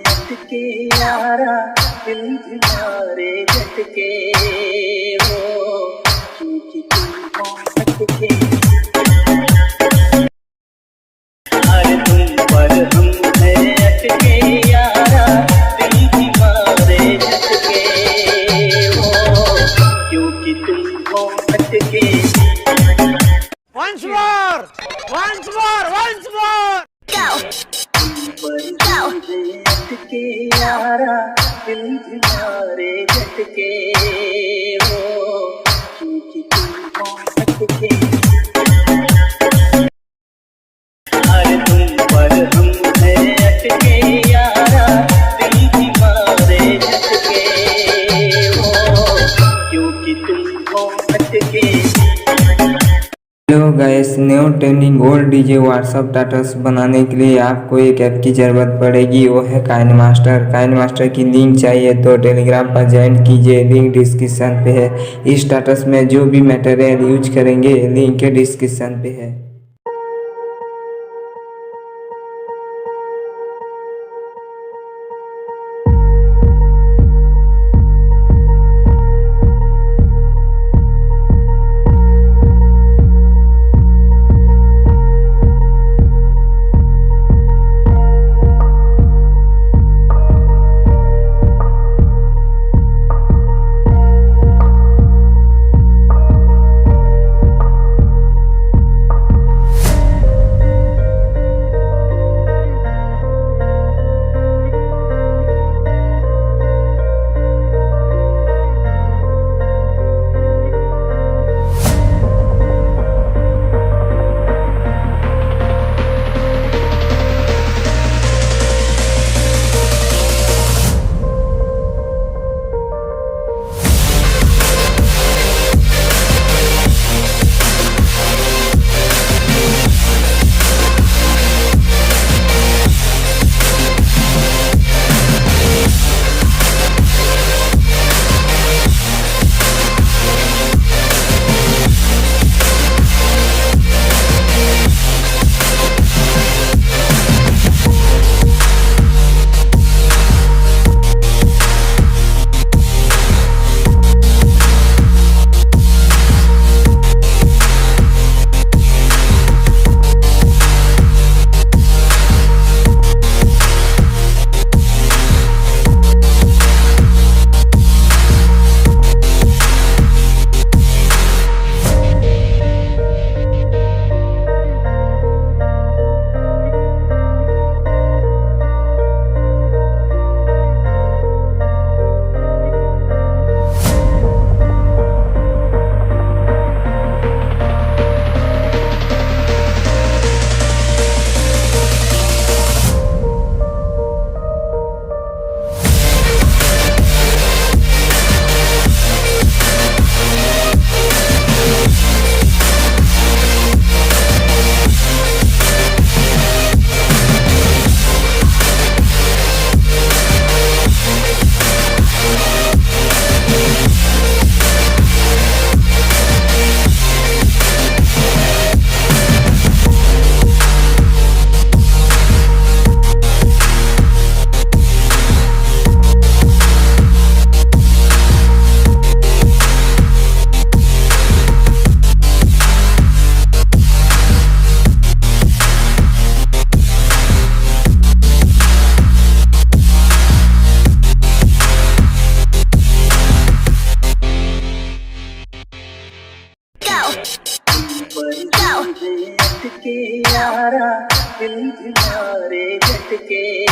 अटके यारा दिल तुम्हारे झटके हो क्योंकि तुम हो अटके हर तुम पर हम है अटके यारा दिल तुम्हारे झटके हो क्योंकि तुम हो अटके Once more! Once more! Once more! Go! अटके यारा दिल तुम्हारे झटके हो क्योंकि तुम हो अटके हर तुम पर हम है अटके यारा दिल तुम्हारे झटके हो क्योंकि तुम हो अटके। Hello guys, new trending old DJ WhatsApp status बनाने के लिए आपको एक ऐप की ज़रूरत पड़ेगी, वो है काइनमास्टर। काइनमास्टर की लिंक चाहिए तो टेलीग्राम पर ज्वाइन कीजिए, लिंक डिस्क्रिप्शन पे है। इस स्टेटस में जो भी मटेरियल यूज करेंगे लिंक डिस्क्रिप्शन पे है। अटके यारा दिल तुम्हारे झटके